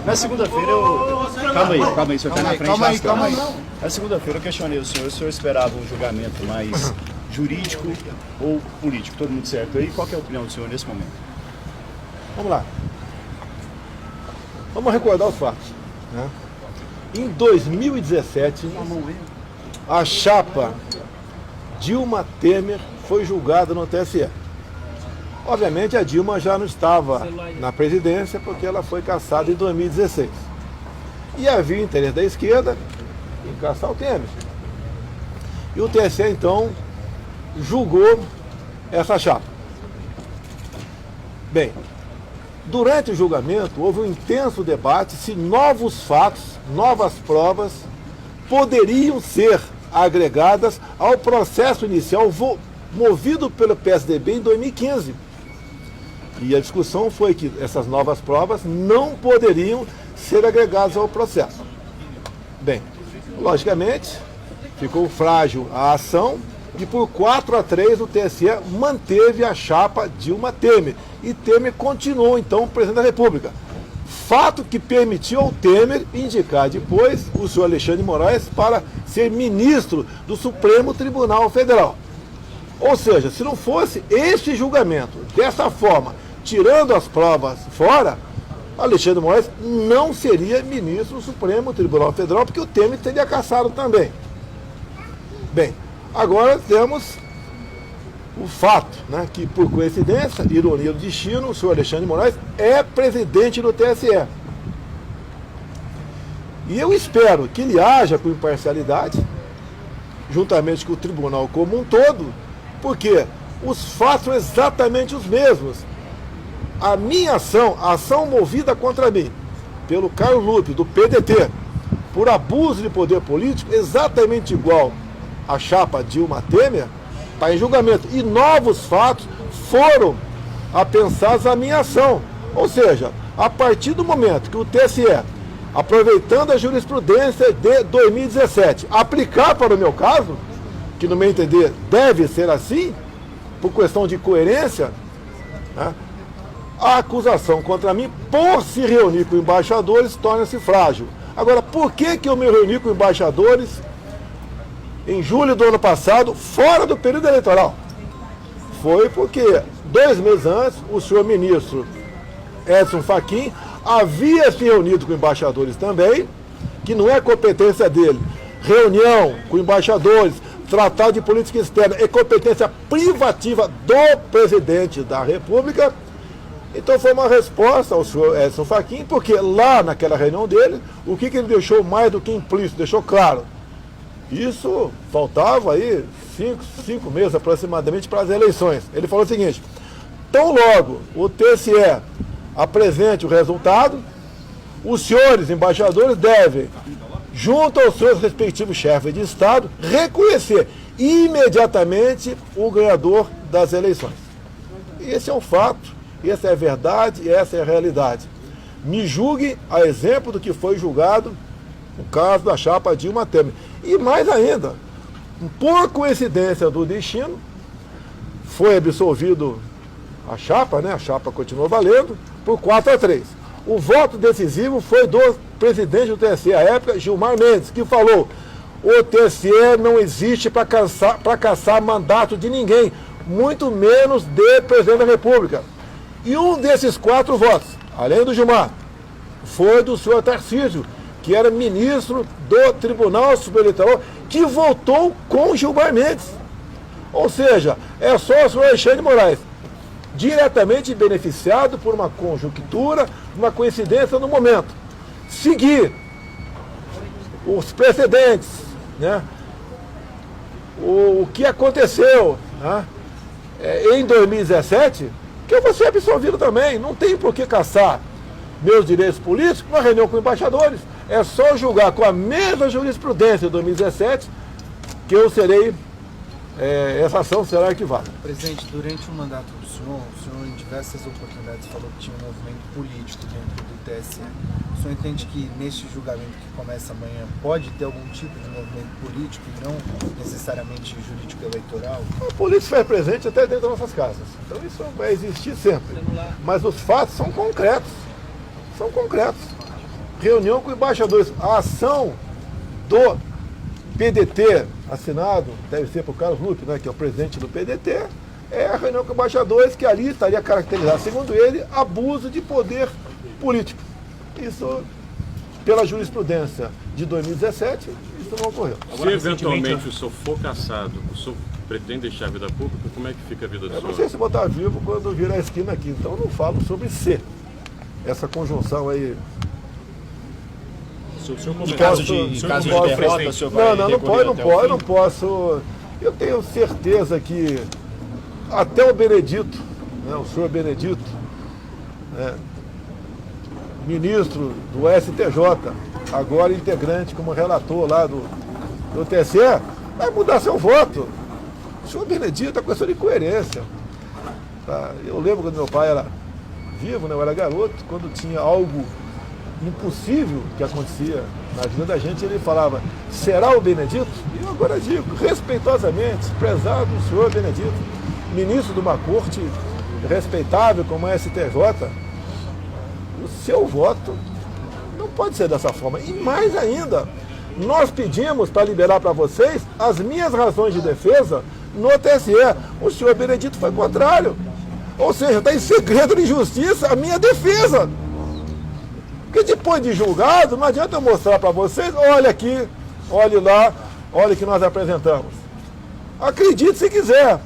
Na segunda-feira eu... Calma aí, o senhor está na frente. Calma aí. Na segunda-feira eu questionei o senhor esperava um julgamento mais jurídico ou político, todo mundo certo aí? Qual que é a opinião do senhor nesse momento? Vamos lá. Vamos recordar os fatos, né? Em 2017, a chapa Dilma Temer foi julgada no TSE. Obviamente a Dilma já não estava na presidência porque ela foi cassada em 2016. E havia interesse da esquerda em caçar o Temer. E o TSE então julgou essa chapa. Bem, durante o julgamento houve um intenso debate se novos fatos, novas provas poderiam ser agregadas ao processo inicial movido pelo PSDB em 2015. E a discussão foi que essas novas provas não poderiam ser agregadas ao processo. Bem, logicamente, ficou frágil a ação e por 4-3 o TSE manteve a chapa Dilma Temer. E Temer continuou, então, presidente da República. Fato que permitiu ao Temer indicar depois o senhor Alexandre de Moraes para ser ministro do Supremo Tribunal Federal. Ou seja, se não fosse este julgamento, dessa forma, tirando as provas fora, Alexandre de Moraes não seria ministro do Supremo Tribunal Federal, porque o Temer teria cassado também. Bem, agora temos o fato, né, que por coincidência, ironia do destino, o senhor Alexandre de Moraes é presidente do TSE. E eu espero que ele haja com imparcialidade, juntamente com o tribunal como um todo, porque os fatos são exatamente os mesmos. A minha ação, a ação movida contra mim, pelo Carlos Lupe, do PDT, por abuso de poder político, exatamente igual à chapa Dilma Temer, está em julgamento. E novos fatos foram apensados à minha ação. Ou seja, a partir do momento que o TSE, aproveitando a jurisprudência de 2017, aplicar para o meu caso, que no meu entender deve ser assim, por questão de coerência, né, a acusação contra mim, por se reunir com embaixadores, torna-se frágil. Agora, por que eu me reuni com embaixadores em julho do ano passado, fora do período eleitoral? Foi porque 2 meses antes, o senhor ministro Edson Fachin havia se reunido com embaixadores também, que não é competência dele. Reunião com embaixadores, tratado de política externa, é competência privativa do presidente da República. Então foi uma resposta ao senhor Edson Fachin, porque lá naquela reunião dele, o que ele deixou mais do que implícito, deixou claro. Isso faltava aí 5 meses aproximadamente para as eleições. Ele falou o seguinte: tão logo o TSE apresente o resultado, os senhores embaixadores devem, junto aos seus respectivos chefes de Estado, reconhecer imediatamente o ganhador das eleições. E esse é um fato. Essa é a verdade, essa é a realidade. Me julgue a exemplo do que foi julgado o caso da chapa Dilma Temer. E mais ainda, por coincidência do destino, foi absolvido a chapa, né? A chapa continuou valendo, por 4-3. O voto decisivo foi do presidente do TSE à época, Gilmar Mendes, que falou: o TSE não existe para caçar mandato de ninguém, muito menos de presidente da República. E um desses 4 votos, além do Gilmar, foi do senhor Tarcísio, que era ministro do Tribunal Superior Eleitoral, que votou com Gilmar Mendes. Ou seja, é só o senhor Alexandre de Moraes, diretamente beneficiado por uma conjuntura, uma coincidência no momento, seguir os precedentes, né? O que aconteceu, né, em 2017, que eu vou ser absolvido também. Não tem por que caçar meus direitos políticos numa reunião com embaixadores. É só julgar com a mesma jurisprudência de 2017 que eu serei essa ação será arquivada. Presidente, durante o mandato do senhor em diversas oportunidades falou que tinha um movimento político dentro do TSE. O senhor entende que neste julgamento que começa amanhã pode ter algum tipo de movimento político e não necessariamente jurídico eleitoral? A polícia faz presente até dentro das nossas casas. Então isso vai existir sempre. Mas os fatos são concretos. São concretos. Reunião com embaixadores. A ação do PDT, assinado, deve ser por Carlos Lupe, né, que é o presidente do PDT, é a reunião com embaixadores que ali estaria caracterizado, segundo ele, abuso de poder político. Isso, pela jurisprudência de 2017, isso não ocorreu. Se eventualmente o senhor for cassado, o senhor pretende deixar a vida pública, como é que fica a vida do senhor? Eu não sei se vou estar vivo quando virar a esquina aqui, então eu não falo sobre ser. Essa conjunção aí. Em caso de derrota, o senhor vai não posso. Eu tenho certeza que até o Benedito, né, o senhor Benedito, né, ministro do STJ, agora integrante como relator lá do TSE, vai mudar seu voto. O senhor Benedito é questão de coerência. Tá? Eu lembro quando meu pai era vivo, né, eu era garoto, quando tinha algo impossível que acontecia na vida da gente, ele falava, será o Benedito? E eu agora digo, respeitosamente, prezado o senhor Benedito, ministro de uma corte respeitável como a STJ, o seu voto não pode ser dessa forma. E mais ainda, nós pedimos para liberar para vocês as minhas razões de defesa no TSE. O senhor Benedito foi contrário. Ou seja, está em segredo de justiça a minha defesa. Porque depois de julgado, não adianta eu mostrar para vocês, olha aqui, olhe lá, olha o que nós apresentamos. Acredite se quiser.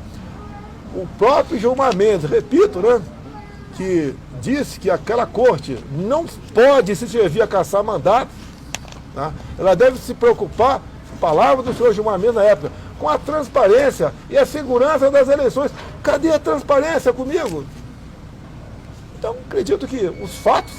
O próprio Gilmar Mendes, repito, né, que disse que aquela corte não pode se servir a caçar mandato, tá? Ela deve se preocupar, palavra do senhor Gilmar Mendes na época, com a transparência e a segurança das eleições. Cadê a transparência comigo? Então, acredito que os fatos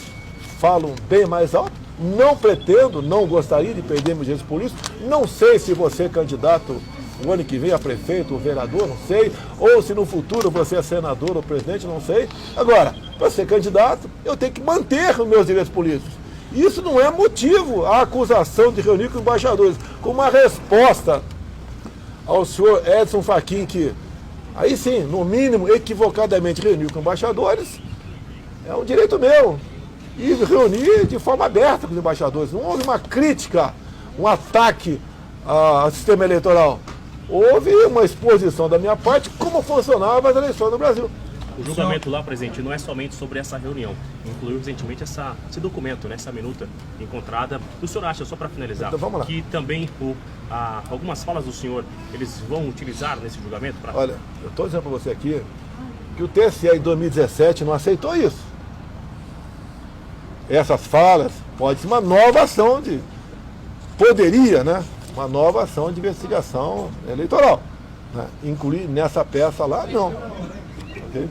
falam bem mais alto. Não pretendo, não gostaria de perder meus direitos políticos. Não sei se você é candidato o ano que vem a prefeito ou vereador, não sei. Ou se no futuro você é senador ou presidente, não sei. Agora, para ser candidato, eu tenho que manter os meus direitos políticos. Isso não é motivo à acusação de reunir com embaixadores. Como uma resposta ao senhor Edson Fachin, que aí sim, no mínimo, equivocadamente reuniu com embaixadores, é um direito meu. E reunir de forma aberta com os embaixadores. Não houve uma crítica, um ataque ao sistema eleitoral. Houve uma exposição da minha parte como funcionava as eleições no Brasil. O julgamento lá, presidente, não é somente sobre essa reunião. Incluiu recentemente esse documento, né, essa minuta encontrada. O senhor acha, só para finalizar, então, vamos lá, que também algumas falas do senhor, eles vão utilizar nesse julgamento? Olha, eu estou dizendo para você aqui que o TSE em 2017 não aceitou isso. Essas falas, pode ser uma nova ação poderia, né? Uma nova ação de investigação eleitoral. Né? Incluir nessa peça lá, não. Okay?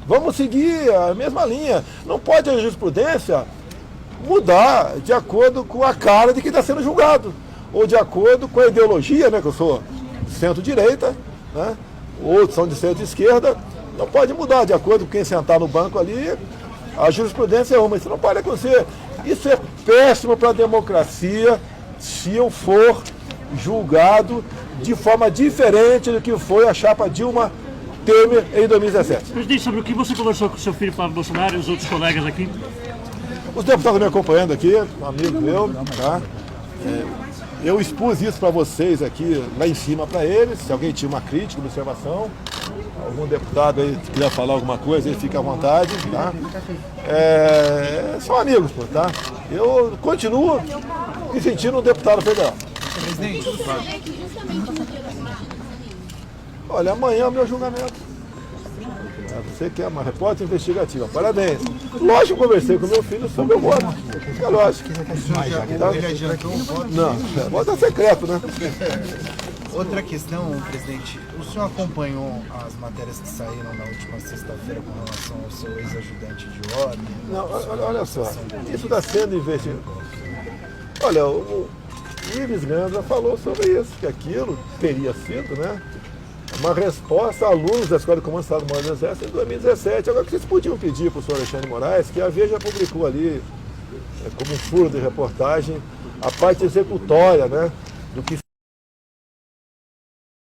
Vamos seguir a mesma linha. Não pode a jurisprudência mudar de acordo com a cara de quem está sendo julgado. Ou de acordo com a ideologia, né? Que eu sou de centro-direita, né? Outros são de centro-esquerda. Não pode mudar de acordo com quem sentar no banco ali. A jurisprudência é uma, isso não pode acontecer. Isso é péssimo para a democracia se eu for julgado de forma diferente do que foi a chapa Dilma Temer em 2017. Presidente, sobre o que você conversou com o seu filho Flávio Bolsonaro e os outros colegas aqui? Os deputados me acompanhando aqui, um amigo meu, tá? Eu expus isso para vocês aqui, lá em cima para eles, se alguém tinha uma crítica, uma observação, algum deputado aí quiser falar alguma coisa, ele fica à vontade, tá? São amigos, pô, tá? Eu continuo me sentindo um deputado federal. Presidente, olha, amanhã é o meu julgamento. Você que é uma repórter investigativa, parabéns. Lógico que eu conversei com meu filho sobre o voto. É lógico. ele adiantou um voto? Não, voto é secreto, né? Outra questão, presidente, o senhor acompanhou as matérias que saíram na última sexta-feira com relação ao seu ex-ajudante de ordem? Não, olha só, isso está sendo investigado. Olha, o Ives Gandra falou sobre isso, que aquilo teria sido, né, uma resposta a alunos da Escola de Comando do Estado-Maior do Exército em 2017. Agora, o que vocês podiam pedir para o senhor Alexandre Moraes, que a Veja publicou ali, como um furo de reportagem, a parte executória, né, do que